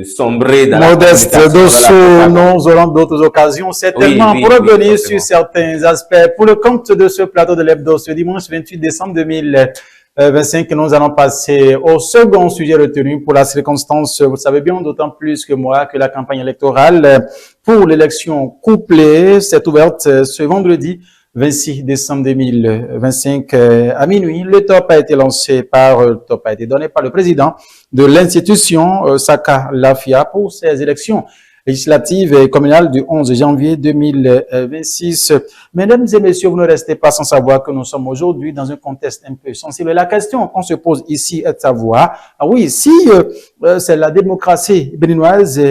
sombrer dans Modeste Dosso, nous aurons d'autres occasions certainement pour revenir sur certains aspects. Pour le compte de ce plateau de l'hebdo, ce dimanche 28 décembre 2025, nous allons passer au second sujet retenu pour la circonstance. Vous savez bien, d'autant plus que moi, que la campagne électorale pour l'élection couplée s'est ouverte ce vendredi 26 décembre 2025 à minuit. Le top a été donné par le président de l'institution, Saka Lafia, pour ces élections législatives et communales du 11 janvier 2026. Mesdames et messieurs, vous ne restez pas sans savoir que nous sommes aujourd'hui dans un contexte un peu sensible. Et la question qu'on se pose ici est de savoir, si c'est la démocratie béninoise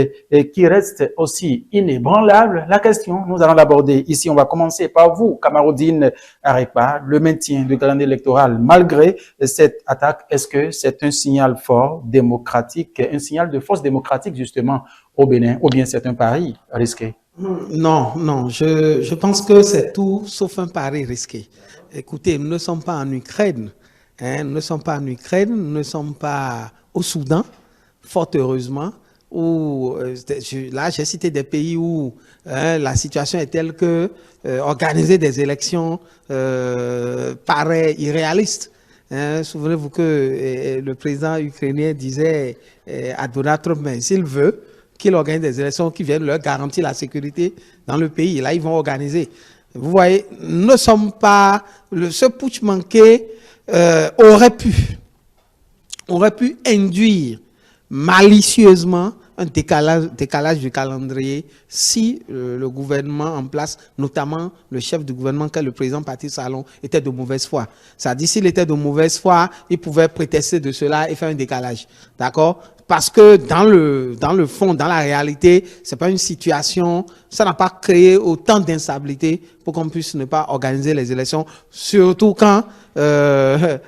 qui reste aussi inébranlable, la question, nous allons l'aborder ici. On va commencer par vous, Kamaroudine Arepa, le maintien du calendrier électoral malgré cette attaque. Est-ce que c'est un signal fort démocratique, un signal de force démocratique justement au Bénin, ou bien c'est un pari risqué? Non, je pense que c'est tout sauf un pari risqué. Écoutez, nous ne sommes pas en Ukraine, nous ne sommes pas au Soudan, fort heureusement, où là j'ai cité des pays où la situation est telle que organiser des élections paraît irréaliste. Souvenez-vous que le président ukrainien disait à Donald Trump, mais s'il veut qu'il organise des élections qui viennent leur garantir la sécurité dans le pays. Et là, ils vont organiser. Vous voyez, nous ne sommes pas... Ce putsch manqué aurait pu induire malicieusement un décalage du calendrier si le gouvernement en place, notamment le chef du gouvernement, que le président Patrice Talon, était de mauvaise foi. C'est-à-dire, s'il était de mauvaise foi, il pouvait prétexter de cela et faire un décalage. D'accord? parce que dans le fond, dans la réalité, c'est pas une situation, ça n'a pas créé autant d'instabilité pour qu'on puisse ne pas organiser les élections, surtout quand on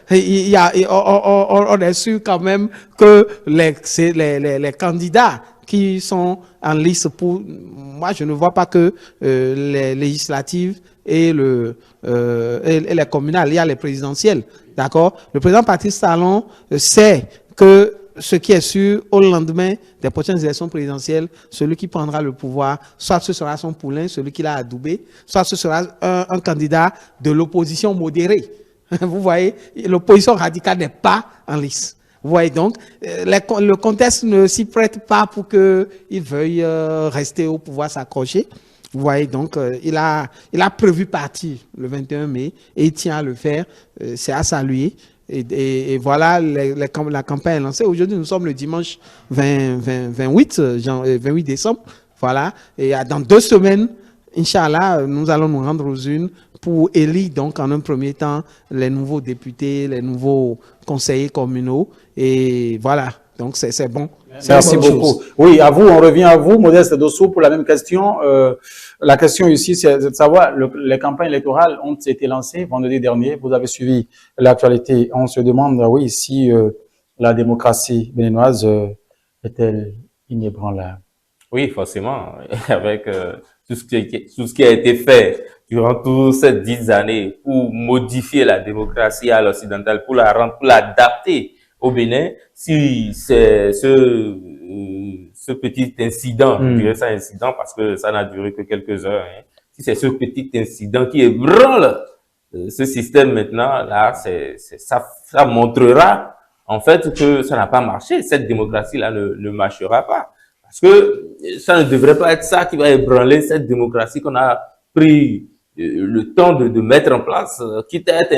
est sûr quand même que les candidats qui sont en lice pour, moi je ne vois pas que les législatives et les communales, il y a les présidentielles, d'accord? Le président Patrice Talon sait que ce qui est sûr, au lendemain des prochaines élections présidentielles, celui qui prendra le pouvoir, soit ce sera son poulain, celui qui l'a adoubé, soit ce sera un candidat de l'opposition modérée. Vous voyez, l'opposition radicale n'est pas en lice. Vous voyez donc, le contexte ne s'y prête pas pour qu'il veuille rester au pouvoir, s'accrocher. Vous voyez donc, il a prévu partir le 21 mai et il tient à le faire. C'est à saluer. Et voilà, la campagne est lancée. Aujourd'hui, nous sommes le dimanche 28 décembre. Voilà. Et dans 2 semaines, Inch'Allah, nous allons nous rendre aux urnes pour élire donc en un premier temps les nouveaux députés, les nouveaux conseillers communaux. Et voilà, donc c'est bon. Merci beaucoup. Oui, à vous, on revient à vous, Modeste Dossou, pour la même question. La question ici, c'est de savoir, les campagnes électorales ont été lancées vendredi dernier. Vous avez suivi l'actualité. On se demande, oui, si la démocratie béninoise est-elle inébranlable? Oui, forcément, avec tout ce qui a été fait durant toutes ces 10 années pour modifier la démocratie à l'occidentale, pour l'adapter au Bénin, si c'est ce petit incident, je dirais ça incident parce que ça n'a duré que quelques heures, hein, si c'est ce petit incident qui ébranle ce système maintenant, là, ça montrera en fait que ça n'a pas marché, cette démocratie-là ne marchera pas. Parce que ça ne devrait pas être ça qui va ébranler cette démocratie qu'on a pris le temps de mettre en place, quitte à être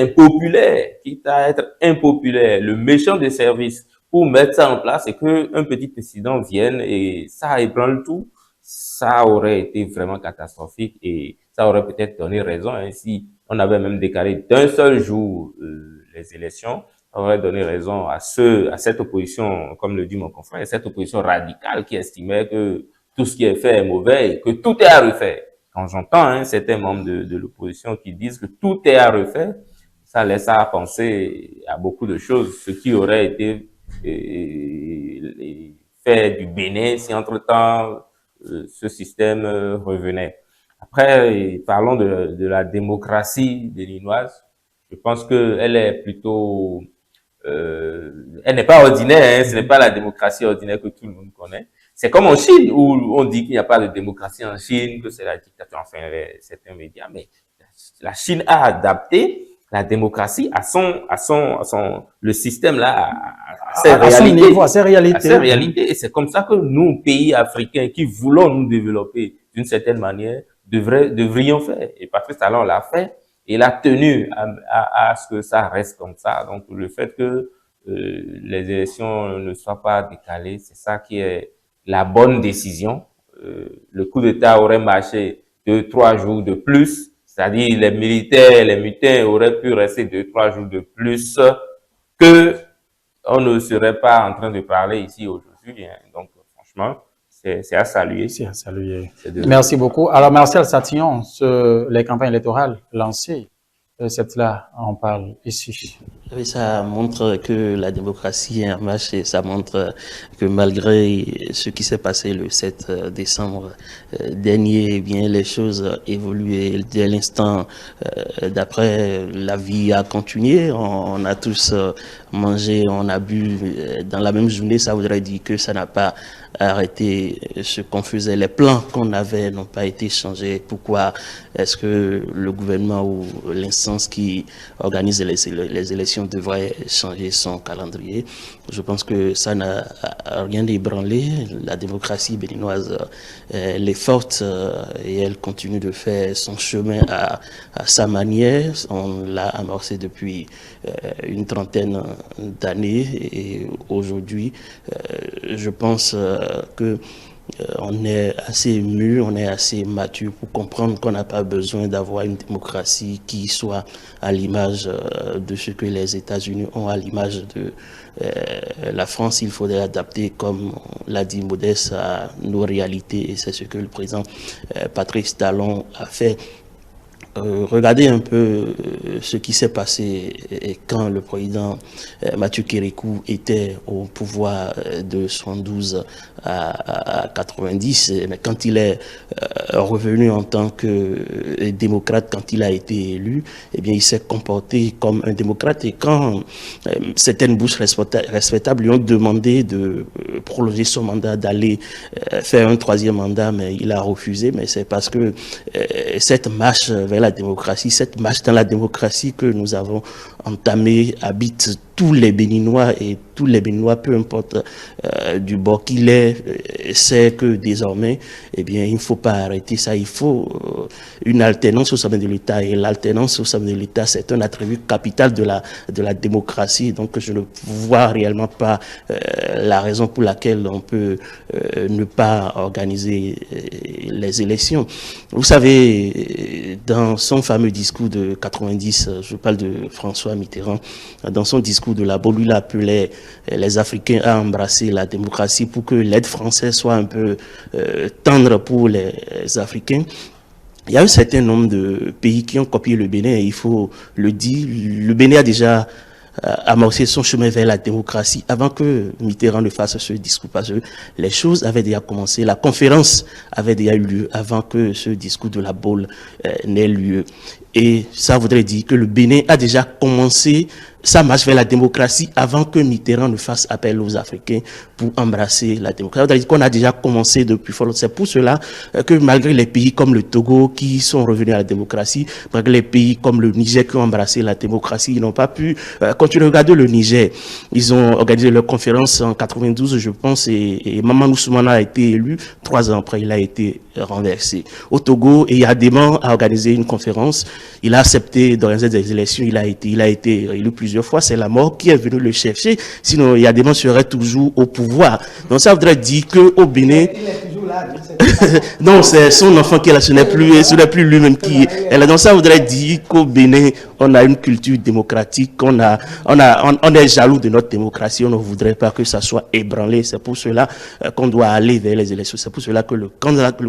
impopulaire, le méchant des services pour mettre ça en place et que un petit incident vienne et ça ébranle tout, ça aurait été vraiment catastrophique et ça aurait peut-être donné raison, hein, si on avait même décalé d'un seul jour les élections. Ça aurait donné raison à cette opposition, comme le dit mon confrère, cette opposition radicale qui estimait que tout ce qui est fait est mauvais et que tout est à refaire. Quand j'entends certains membres de l'opposition qui disent que tout est à refaire, ça laisse à penser à beaucoup de choses, ce qui aurait été fait du Bénin si entre-temps ce système revenait. Après, parlons de la démocratie béninoise. Je pense que elle est plutôt elle n'est pas ordinaire, hein, ce n'est pas la démocratie ordinaire que tout le monde connaît. C'est comme en Chine, où on dit qu'il n'y a pas de démocratie en Chine, que c'est la dictature, enfin, certains médias, mais la Chine a adapté la démocratie à le système là, à ses réalités. À ses réalités. Et c'est comme ça que nous, pays africains, qui voulons nous développer d'une certaine manière, devrions faire. Et Patrice Talon l'a fait. Il a tenu à ce que ça reste comme ça. Donc, le fait que les élections ne soient pas décalées, c'est ça qui est la bonne décision. Le coup d'État aurait marché 2-3 jours de plus, c'est-à-dire les militaires, les mutins auraient pu rester 2-3 jours de plus que on ne serait pas en train de parler ici aujourd'hui. Hein. Donc, franchement, c'est à saluer. C'est à saluer. Merci beaucoup. Alors, Martial Satillon, les campagnes électorales lancées, cette là, on parle ici. Oui, ça montre que la démocratie est en marche et ça montre que malgré ce qui s'est passé le 7 décembre dernier, eh bien, les choses évoluent dès l'instant d'après. La vie a continué. On a tous mangé, on a bu dans la même journée. Ça voudrait dire que ça n'a pas arrêté ce qu'on faisait. Les plans qu'on avait n'ont pas été changés. Pourquoi est-ce que le gouvernement ou l'instance qui organise les élections devrait changer son calendrier? Je pense que ça n'a rien ébranlé. La démocratie béninoise, elle est forte et elle continue de faire son chemin à sa manière. On l'a amorcé depuis une trentaine d'années et aujourd'hui, je pense que on est assez mûr, on est assez mature pour comprendre qu'on n'a pas besoin d'avoir une démocratie qui soit à l'image de ce que les États-Unis ont, à l'image de la France. Il faudrait adapter, comme l'a dit Modeste, à nos réalités, et c'est ce que le président Patrice Talon a fait. Regardez un peu ce qui s'est passé quand le président Mathieu Kérékou était au pouvoir de 72 à 90. Mais quand il est revenu en tant que démocrate, quand il a été élu, eh bien, il s'est comporté comme un démocrate. Et quand certaines bouches respectables lui ont demandé de prolonger son mandat, d'aller faire un troisième mandat, mais il a refusé. Mais c'est parce que cette marche vers la démocratie, cette marche dans la démocratie que nous avons entamée habite tous les Béninois, et tous les Béninois, peu importe du bord qu'il est, sait que désormais, eh bien, il ne faut pas arrêter ça. Il faut une alternance au sommet de l'État, et l'alternance au sommet de l'État, c'est un attribut capital de la démocratie. Donc, je ne vois réellement pas la raison pour laquelle on peut ne pas organiser les élections. Vous savez, dans son fameux discours de 90, je parle de François Mitterrand, dans son discours de la Baule, il appelait les Africains à embrasser la démocratie pour que l'aide française soit un peu tendre pour les Africains. Il y a un certain nombre de pays qui ont copié le Bénin, et il faut le dire. Le Bénin a déjà amorcé son chemin vers la démocratie avant que Mitterrand ne fasse ce discours, parce que les choses avaient déjà commencé. La conférence avait déjà eu lieu avant que ce discours de la Baule n'ait lieu. Et ça voudrait dire que le Bénin a déjà commencé sa marche vers la démocratie avant que Mitterrand ne fasse appel aux Africains pour embrasser la démocratie. Ça voudrait dire qu'on a déjà commencé depuis fort longtemps. C'est pour cela que malgré les pays comme le Togo qui sont revenus à la démocratie, malgré les pays comme le Niger qui ont embrassé la démocratie, ils n'ont pas pu continuer. Regardez le Niger. Ils ont organisé leur conférence en 92, je pense, et Mamadou Soumana a été élu. 3 ans après, il a été renversé. Au Togo, Eyadema a organisé une conférence. Il a accepté d'organiser des élections. Il a été élu plusieurs fois. C'est la mort qui est venue le chercher. Sinon, Eyadema serait toujours au pouvoir. Donc, ça voudrait dire qu'au Bénin... Il est toujours là. Non, c'est son enfant qui est là. Ce n'est plus lui-même qui est là. Donc, ça voudrait dire qu'au Bénin, on a une culture démocratique. On est jaloux de notre démocratie. On ne voudrait pas que ça soit ébranlé. C'est pour cela qu'on doit aller vers les élections. C'est pour cela que le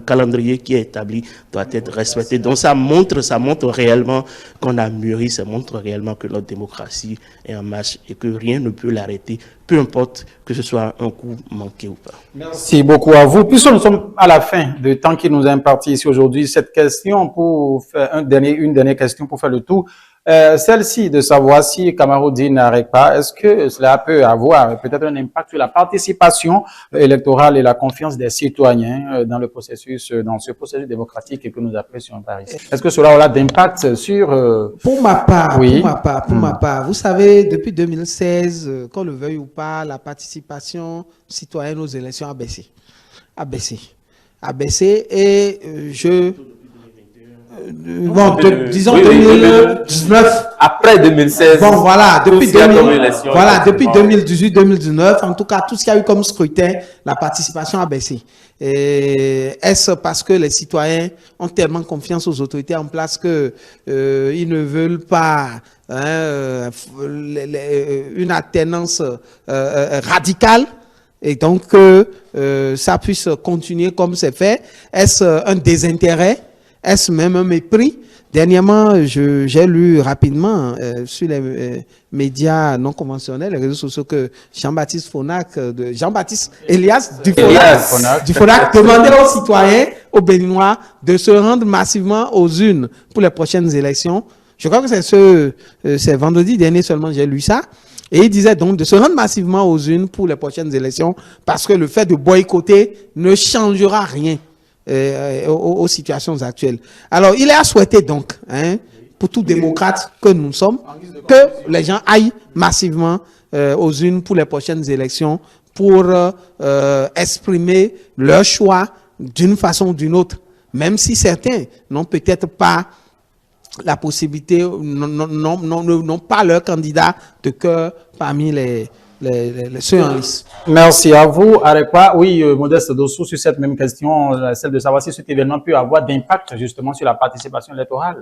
calendrier qui est établi doit être respecté. Donc, ça montre réellement qu'on a mûri. Ça montre réellement que notre démocratie est en marche et que rien ne peut l'arrêter, peu importe que ce soit un coup manqué ou pas. Merci beaucoup à vous. Puisque nous sommes à la fin du temps qui nous est imparti ici aujourd'hui, cette question pour faire une dernière question pour faire le tour. Celle-ci de savoir si Kamaroudi n'arrête pas, est-ce que cela peut avoir peut-être un impact sur la participation électorale et la confiance des citoyens dans ce processus démocratique que nous apprécions par ici? Est-ce que cela aura d'impact sur... Pour ma part, oui. pour ma part, vous savez, depuis 2016, qu'on le veuille ou pas, la participation citoyenne aux élections a baissé. Et disons oui, 2019. Après 2016. Bon, voilà, depuis 2018, ouais. 2019, en tout cas, tout ce qu'il y a eu comme scrutin, la participation a baissé. Est-ce parce que les citoyens ont tellement confiance aux autorités en place que ils ne veulent pas une alternance radicale, et donc ça puisse continuer comme c'est fait? Est-ce un désintérêt? Est-ce même un mépris? Dernièrement, j'ai lu rapidement sur les médias non conventionnels, les réseaux sociaux, que Jean-Baptiste Elias Dufonac demandait aux citoyens, aux Béninois, de se rendre massivement aux urnes pour les prochaines élections. Je crois que c'est vendredi dernier seulement j'ai lu ça. Et il disait donc de se rendre massivement aux urnes pour les prochaines élections, parce que le fait de boycotter ne changera rien aux situations actuelles. Alors, il est à souhaiter donc, pour tout démocrate que nous sommes, que les gens aillent massivement aux urnes pour les prochaines élections pour exprimer leur choix d'une façon ou d'une autre, même si certains n'ont peut-être pas la possibilité, n'ont pas leur candidat de cœur parmi ceux en lice. Merci à vous, Arekpa. Oui, Modeste Dossou, sur cette même question, celle de savoir si cet événement peut avoir d'impact justement sur la participation électorale.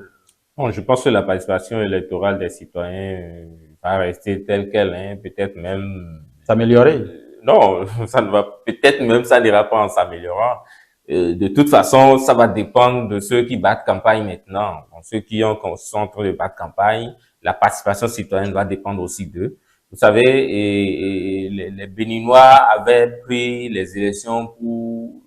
Bon, je pense que la participation électorale des citoyens va rester telle qu'elle, hein, peut-être même S'améliorer. non, ça ne va peut-être même ça n'ira pas en s'améliorant. De toute façon, ça va dépendre de ceux qui battent campagne maintenant. Donc, ceux qui sont en train de battre campagne, la participation citoyenne va dépendre aussi d'eux. Vous savez, les Béninois avaient pris les élections pour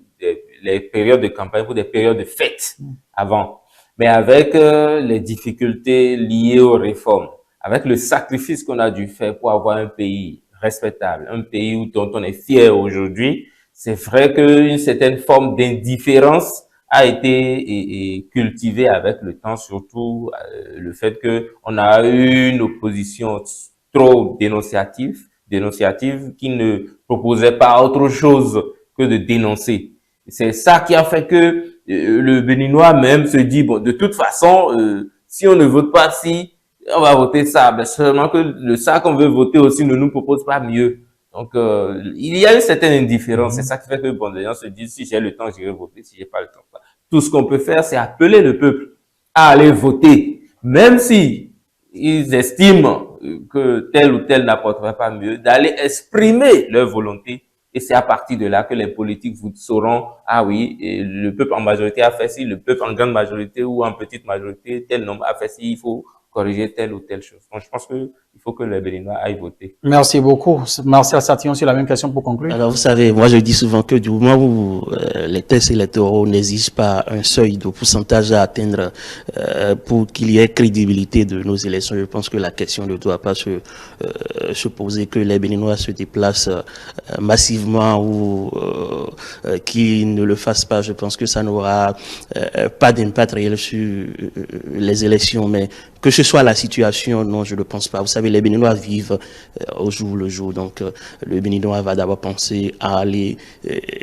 les périodes de campagne, pour des périodes de fête avant. Mais avec les difficultés liées aux réformes, avec le sacrifice qu'on a dû faire pour avoir un pays respectable, un pays dont on est fier aujourd'hui, c'est vrai qu'une certaine forme d'indifférence a été cultivée avec le temps, surtout le fait que on a eu une opposition trop dénonciative qui ne proposait pas autre chose que de dénoncer. C'est ça qui a fait que le Béninois même se dit, bon, de toute façon, si on ne vote pas ci, on va voter ça. Mais seulement que ça qu'on veut voter aussi ne nous propose pas mieux. Donc, il y a une certaine indifférence. C'est ça qui fait que, bon, les gens se disent, si j'ai le temps, j'irai voter. Si j'ai pas le temps, pas. Tout ce qu'on peut faire, c'est appeler le peuple à aller voter. Même si ils estiment que tel ou tel n'apportera pas mieux, d'aller exprimer leur volonté. Et c'est à partir de là que les politiques vous sauront, ah oui, le peuple en majorité a fait ci, le peuple en grande majorité ou en petite majorité, tel nombre a fait ci, il faut corriger telle ou telle chose. Donc, je pense qu'il faut que les Béninois aillent voter. Merci beaucoup. Martial Satillon, sur la même question pour conclure. Alors, vous savez, moi, je dis souvent que du moment où les tests électoraux n'exigent pas un seuil de pourcentage à atteindre pour qu'il y ait crédibilité de nos élections, je pense que la question ne doit pas se poser, que les Béninois se déplacent massivement ou qu'ils ne le fassent pas. Je pense que ça n'aura pas d'impact réel sur les élections, mais que ce soit la situation, non, je ne pense pas. Vous savez, les Béninois vivent au jour le jour. Donc, le Béninois va d'abord penser à aller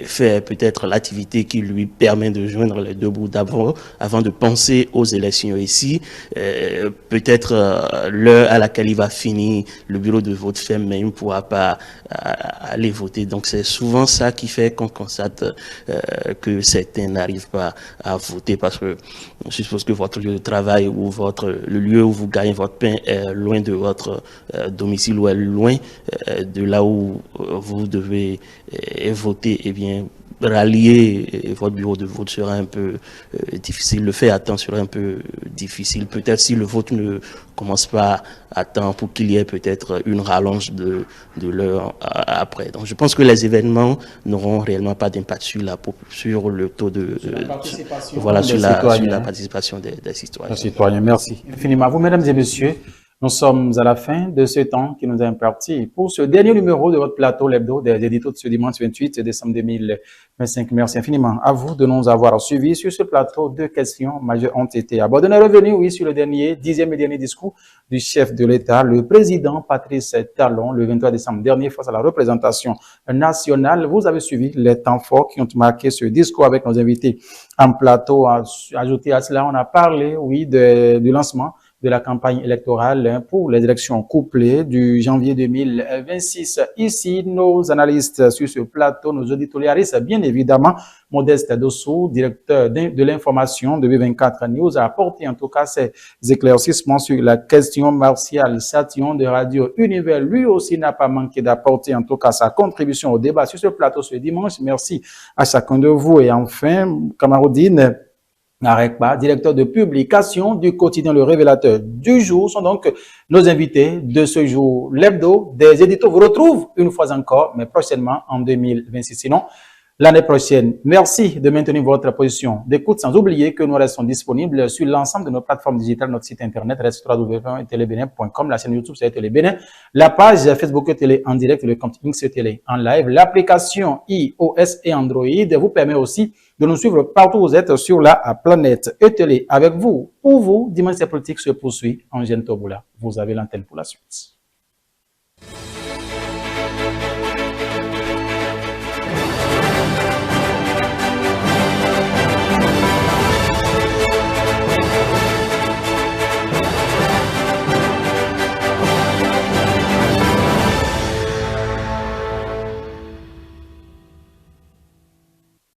faire peut-être l'activité qui lui permet de joindre les deux bouts d'abord, avant de penser aux élections ici. Peut-être l'heure à laquelle il va finir le bureau de vote ferme, mais il ne pourra pas aller voter. Donc, c'est souvent ça qui fait qu'on constate que certains n'arrivent pas à voter parce que je suppose que votre lieu de travail ou le lieu où vous gagnez votre pain est loin de votre domicile ou est loin de là où vous devez voter. Eh bien, rallier votre bureau de vote sera un peu difficile. Le faire à temps sera un peu difficile. Peut-être si le vote ne commence pas à temps pour qu'il y ait peut-être une rallonge de l'heure après. Donc, je pense que les événements n'auront réellement pas d'impact sur le taux de participation sur la participation des citoyens. Citoyens, merci infiniment. Vous, mesdames et messieurs, nous sommes à la fin de ce temps qui nous est imparti pour ce dernier numéro de votre plateau, l'hebdo des éditos de ce dimanche 28 décembre 2025. Merci infiniment à vous de nous avoir suivis sur ce plateau. Deux questions majeures ont été abordées. On est revenu, oui, sur le 10e et dernier discours du chef de l'État, le président Patrice Talon, le 23 décembre dernier, face à la représentation nationale. Vous avez suivi les temps forts qui ont marqué ce discours avec nos invités en plateau. Ajouté à cela, on a parlé, oui, du lancement de la campagne électorale pour les élections couplées du janvier 2026. Ici, nos analystes sur ce plateau, nos auditoristes, bien évidemment, Modeste Dossou, directeur de l'information de B24 News, a apporté en tout cas ses éclaircissements sur la question. Martial Satillon de Radio Univers, lui aussi n'a pas manqué d'apporter en tout cas sa contribution au débat sur ce plateau ce dimanche. Merci à chacun de vous. Et enfin, Kamaroudine Arekpa, directeur de publication du quotidien Le Révélateur du jour, sont donc nos invités de ce jour. L'hebdo des éditos vous retrouve une fois encore, mais prochainement en 2026. Sinon, l'année prochaine. Merci de maintenir votre position d'écoute, sans oublier que nous restons disponibles sur l'ensemble de nos plateformes digitales, notre site internet reste www.telebenen.com, la chaîne YouTube c'est Télé Bénin, la page Facebook Télé en direct, le compte X Télé en live, l'application iOS et Android vous permet aussi de nous suivre partout où vous êtes sur la planète. Télé avec vous, pour vous, Dimanche politique se poursuit en Toboula. Vous avez l'antenne pour la suite.